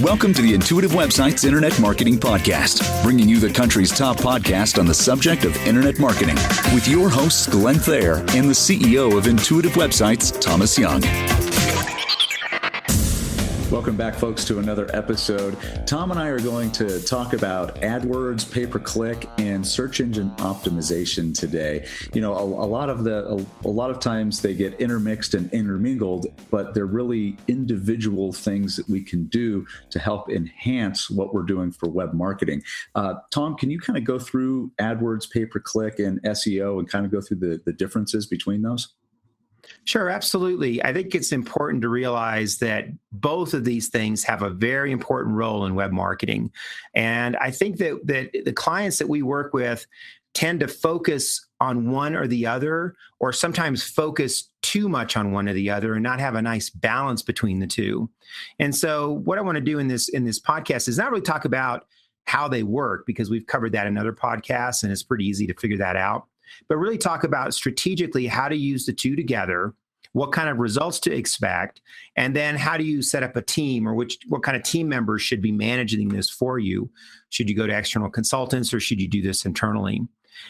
Welcome to the Intuitive Websites Internet Marketing Podcast, bringing you the country's top podcast on the subject of internet marketing with your hosts, Glenn Thayer and the CEO of Intuitive Websites, Thomas Young. Welcome back, folks, to another episode. Tom and I are going to talk about AdWords, pay-per-click, and search engine optimization today. You know, a lot of times they get intermixed and intermingled, but they're really individual things that we can do to help enhance what we're doing for web marketing. Tom, can you kind of go through AdWords, pay-per-click, and SEO and kind of go through the differences between those? Sure, absolutely. I think it's important to realize that both of these things have a very important role in web marketing. And I think that the clients that we work with tend to focus on one or the other, or sometimes focus too much on one or the other and not have a nice balance between the two. And so what I want to do in this podcast is not really talk about how they work, because we've covered that in other podcasts and it's pretty easy to figure that out. But really talk about strategically how to use the two together, what kind of results to expect, and then how do you set up a team, or what kind of team members should be managing this for you? Should you go to external consultants, or should you do this internally?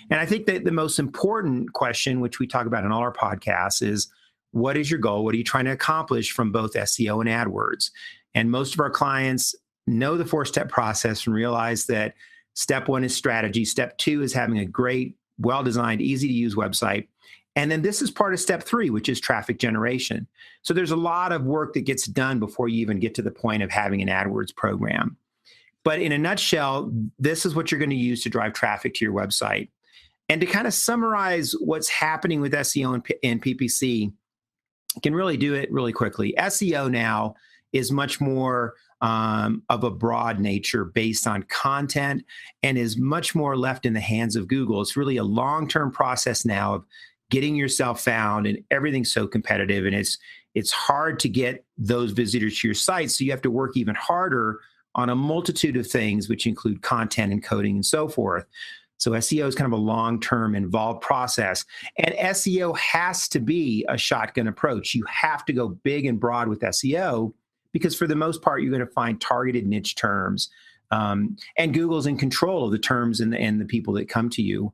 And I think that the most important question, which we talk about in all our podcasts, is what is your goal? What are you trying to accomplish from both SEO and AdWords? And most of our clients know the 4-step process and realize that step 1 is strategy. Step 2 is having a great, well-designed, easy-to-use website. And then this is part of step 3, which is traffic generation. So there's a lot of work that gets done before you even get to the point of having an AdWords program. But in a nutshell, this is what you're going to use to drive traffic to your website. And to kind of summarize what's happening with SEO and PPC, I can really do it really quickly. SEO now is much more of a broad nature based on content and is much more left in the hands of Google. It's really a long-term process now of getting yourself found, and everything's so competitive, and it's hard to get those visitors to your site. So you have to work even harder on a multitude of things, which include content and coding and so forth. So SEO is kind of a long-term involved process, and SEO has to be a shotgun approach. You have to go big and broad with SEO, because for the most part, you're going to find targeted niche terms. And Google's in control of the terms and the people that come to you.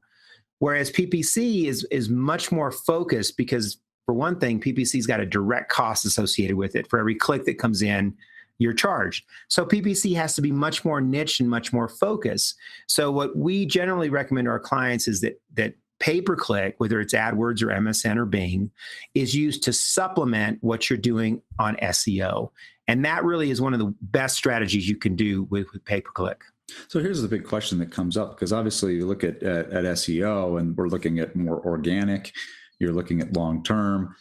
Whereas PPC is much more focused because, for one thing, PPC's got a direct cost associated with it. For every click that comes in, you're charged. So PPC has to be much more niche and much more focused. So what we generally recommend to our clients is that pay-per-click, whether it's AdWords or MSN or Bing, is used to supplement what you're doing on SEO. And that really is one of the best strategies you can do with pay-per-click. So here's the big question that comes up, because obviously you look at SEO and we're looking at more organic, you're looking at long-term.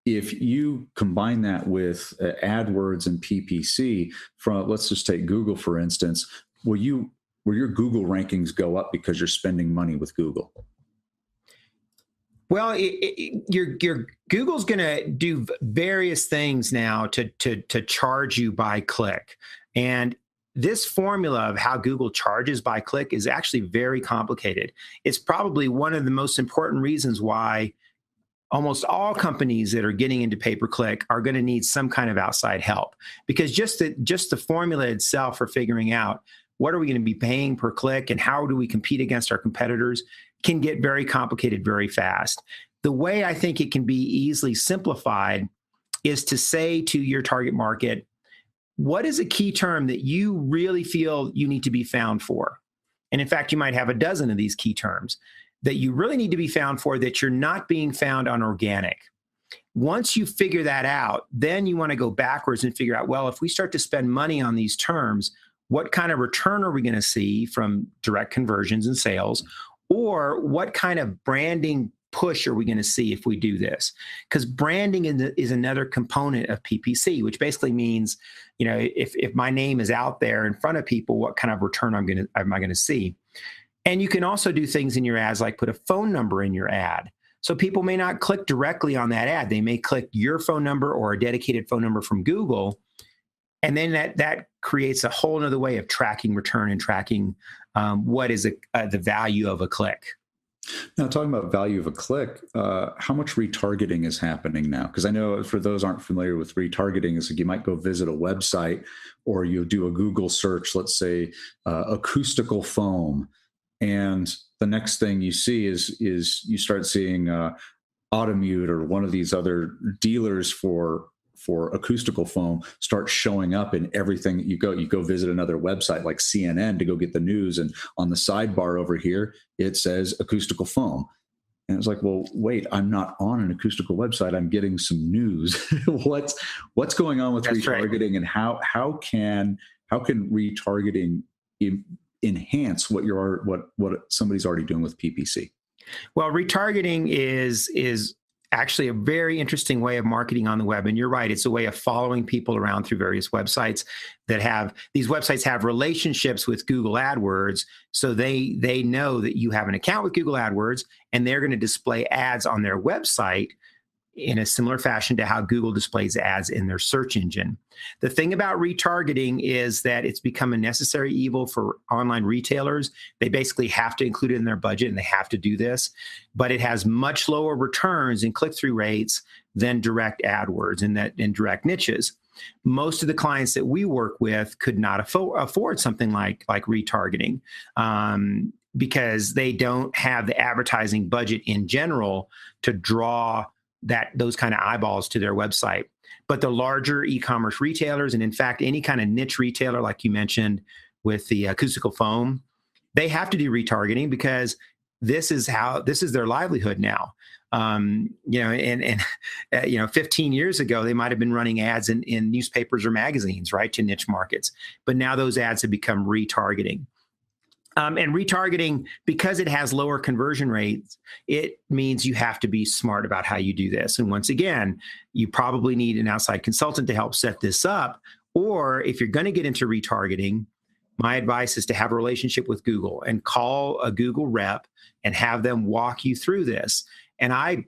If you combine that with AdWords and PPC, let's just take Google, for instance, will your Google rankings go up because you're spending money with Google? Well, your Google's going to do various things now to charge you by click. And this formula of how Google charges by click is actually very complicated. It's probably one of the most important reasons why almost all companies that are getting into pay-per-click are going to need some kind of outside help, because just the formula itself for figuring out what are we going to be paying per click and how do we compete against our competitors can get very complicated very fast. The way I think it can be easily simplified is to say to your target market, what is a key term that you really feel you need to be found for? And in fact, you might have a dozen of these key terms that you really need to be found for that you're not being found on organic. Once you figure that out, then you want to go backwards and figure out, well, if we start to spend money on these terms, what kind of return are we going to see from direct conversions and sales? Or what kind of branding push are we going to see if we do this? Because branding is another component of PPC, which basically means, you know, if my name is out there in front of people, what kind of return am I going to see? And you can also do things in your ads like put a phone number in your ad. So people may not click directly on that ad. They may click your phone number or a dedicated phone number from Google. And then that creates a whole other way of tracking return and tracking what is the value of a click. Now, talking about value of a click, how much retargeting is happening now? Because I know for those aren't familiar with retargeting, is like you might go visit a website or you do a Google search, let's say acoustical foam, and the next thing you see is you start seeing Automute or one of these other dealers for acoustical foam start showing up in everything that you go. You go visit another website like CNN to go get the news, and on the sidebar over here it says acoustical foam. And it's like, well, wait, I'm not on an acoustical website. I'm getting some news. what's going on with That's retargeting, right. and how can retargeting enhance what somebody's already doing with PPC? Well, retargeting is actually a very interesting way of marketing on the web. And you're right, it's a way of following people around through various websites these websites have relationships with Google AdWords. So they know that you have an account with Google AdWords, and they're going to display ads on their website in a similar fashion to how Google displays ads in their search engine. The thing about retargeting is that it's become a necessary evil for online retailers. They basically have to include it in their budget, and they have to do this, but it has much lower returns and click-through rates than direct AdWords and direct niches. Most of the clients that we work with could not afford something like retargeting, because they don't have the advertising budget in general to draw those kind of eyeballs to their website. But the larger e-commerce retailers, and in fact, any kind of niche retailer, like you mentioned with the acoustical foam, they have to do retargeting because this is their livelihood now. 15 years ago, they might have been running ads in newspapers or magazines, right, to niche markets. But now those ads have become retargeting. And retargeting, because it has lower conversion rates, it means you have to be smart about how you do this. And once again, you probably need an outside consultant to help set this up. Or if you're going to get into retargeting, my advice is to have a relationship with Google and call a Google rep and have them walk you through this. And I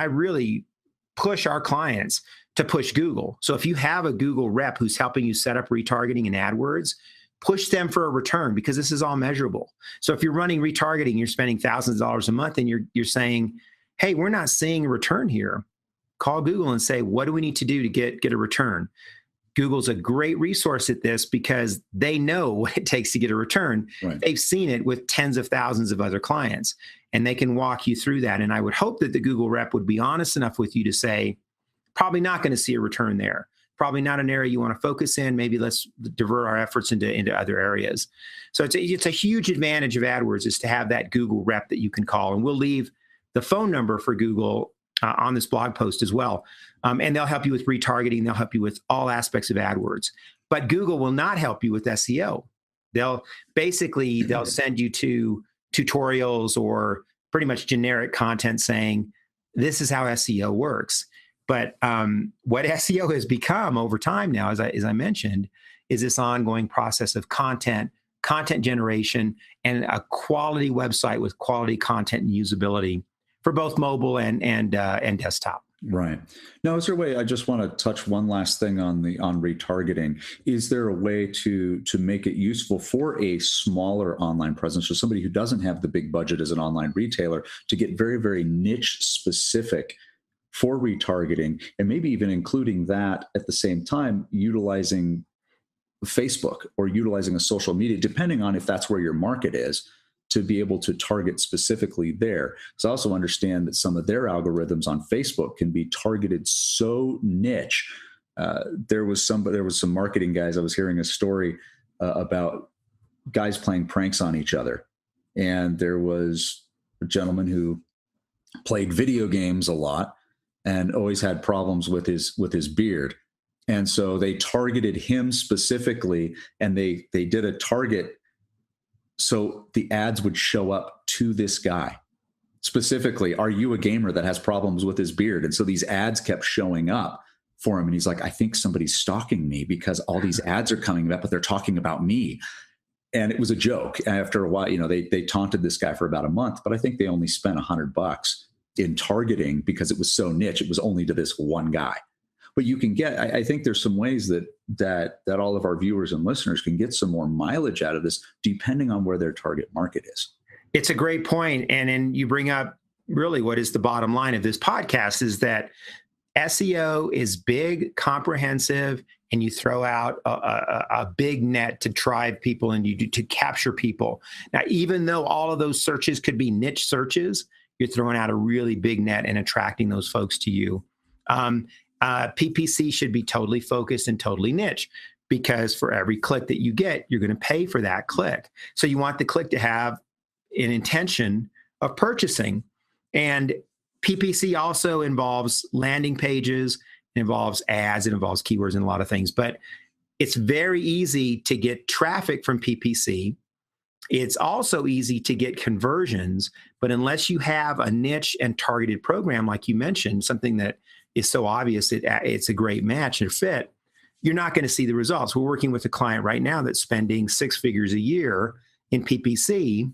really push our clients to push Google. So if you have a Google rep who's helping you set up retargeting in AdWords, push them for a return, because this is all measurable. So if you're running retargeting, you're spending thousands of dollars a month, and you're saying, hey, we're not seeing a return here, call Google and say, what do we need to do to get a return? Google's a great resource at this because they know what it takes to get a return. Right. They've seen it with tens of thousands of other clients, and they can walk you through that. And I would hope that the Google rep would be honest enough with you to say, probably not going to see a return there. Probably not an area you want to focus in. Maybe let's divert our efforts into other areas. So it's a huge advantage of AdWords is to have that Google rep that you can call. And we'll leave the phone number for Google on this blog post as well. And they'll help you with retargeting. They'll help you with all aspects of AdWords. But Google will not help you with SEO. They'll send you to tutorials or pretty much generic content saying, this is how SEO works. But what SEO has become over time now, as I mentioned, is this ongoing process of content generation, and a quality website with quality content and usability for both mobile and desktop. Right. Now, is there a way, I just want to touch one last thing on retargeting. Is there a way to make it useful for a smaller online presence, or somebody who doesn't have the big budget as an online retailer, to get very, very niche specific for retargeting, and maybe even including that at the same time, utilizing Facebook or utilizing a social media, depending on if that's where your market is, to be able to target specifically there? Because I also understand that some of their algorithms on Facebook can be targeted so niche. There was some marketing guys. I was hearing a story about guys playing pranks on each other, and there was a gentleman who played video games a lot and always had problems with his beard. And so they targeted him specifically, and they did a target so the ads would show up to this guy. Specifically, are you a gamer that has problems with his beard? And so these ads kept showing up for him. And he's like, I think somebody's stalking me because all these ads are coming up, but they're talking about me. And it was a joke. After a while, they taunted this guy for about a month, but I think they only spent $100 in targeting because it was so niche. It was only to this one guy. But you can get, I think there's some ways that all of our viewers and listeners can get some more mileage out of this, depending on where their target market is. It's a great point. And then you bring up really what is the bottom line of this podcast is that SEO is big, comprehensive, and you throw out a big net to drive people and to capture people. Now, even though all of those searches could be niche searches, you're throwing out a really big net and attracting those folks to you. PPC should be totally focused and totally niche, because for every click that you get, you're going to pay for that click. So you want the click to have an intention of purchasing. And PPC also involves landing pages, it involves ads, it involves keywords and a lot of things. But it's very easy to get traffic from PPC. It's also easy to get conversions, but unless you have a niche and targeted program, like you mentioned, something that is so obvious it's a great match and fit, you're not going to see the results. We're working with a client right now that's spending 6 figures a year in PPC,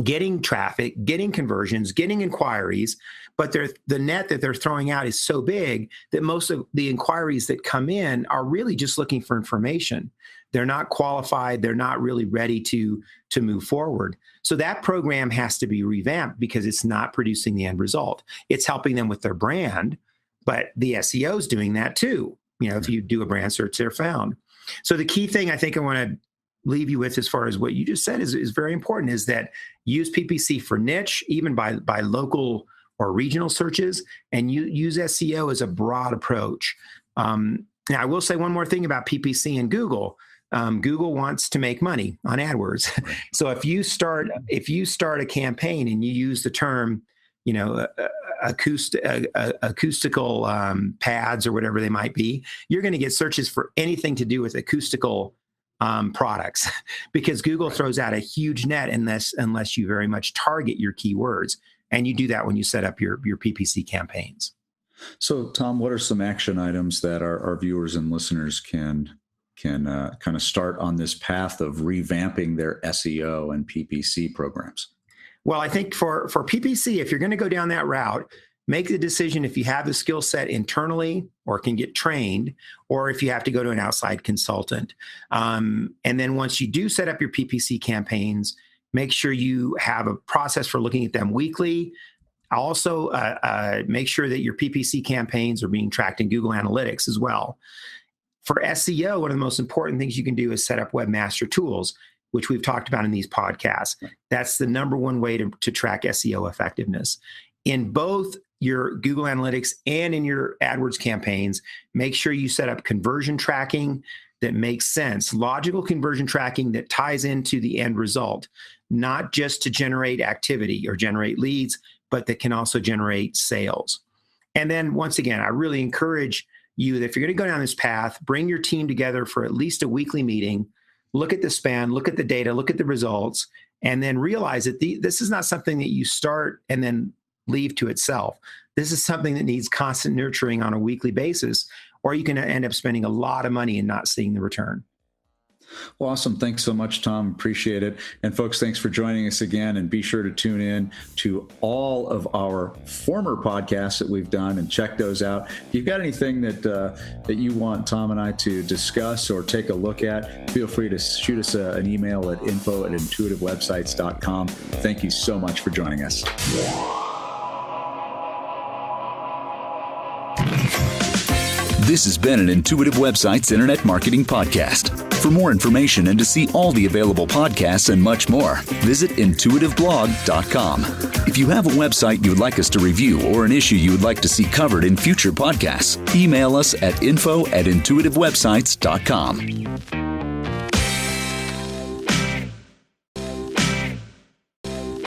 getting traffic, getting conversions, getting inquiries, but the net that they're throwing out is so big that most of the inquiries that come in are really just looking for information. They're not qualified. They're not really ready to move forward. So that program has to be revamped because it's not producing the end result. It's helping them with their brand, but the SEO is doing that too. If you do a brand search, they're found. So the key thing I think I want to leave you with as far as what you just said is very important, is that use PPC for niche, even by local or regional searches, and you use SEO as a broad approach. Now, I will say one more thing about PPC and Google. Google wants to make money on AdWords. So if you start a campaign and you use the term, acoustical pads or whatever they might be, you're going to get searches for anything to do with acoustical products, because Google throws out a huge net unless you very much target your keywords. And you do that when you set up your PPC campaigns. So, Tom, what are some action items that our viewers and listeners can kind of start on this path of revamping their SEO and PPC programs? Well, I think for PPC, if you're going to go down that route, make the decision if you have the skill set internally or can get trained, or if you have to go to an outside consultant. And then once you do set up your PPC campaigns, make sure you have a process for looking at them weekly. Also, make sure that your PPC campaigns are being tracked in Google Analytics as well. For SEO, one of the most important things you can do is set up webmaster tools, which we've talked about in these podcasts. That's the number one way to track SEO effectiveness. In both your Google Analytics and in your AdWords campaigns, make sure you set up conversion tracking that makes sense, logical conversion tracking that ties into the end result, not just to generate activity or generate leads, but that can also generate sales. And then once again, I really encourage you that if you're going to go down this path, bring your team together for at least a weekly meeting, look at the spend, look at the data, look at the results, and then realize that this is not something that you start and then leave to itself. This is something that needs constant nurturing on a weekly basis, or you can end up spending a lot of money and not seeing the return. Well, awesome. Thanks so much, Tom. Appreciate it. And folks, thanks for joining us again. And be sure to tune in to all of our former podcasts that we've done and check those out. If you've got anything that you want Tom and I to discuss or take a look at, feel free to shoot us an email at info@intuitivewebsites.com. Thank you so much for joining us. This has been an Intuitive Websites Internet Marketing Podcast. For more information and to see all the available podcasts and much more, visit intuitiveblog.com. If you have a website you would like us to review or an issue you would like to see covered in future podcasts, email us at info@intuitivewebsites.com.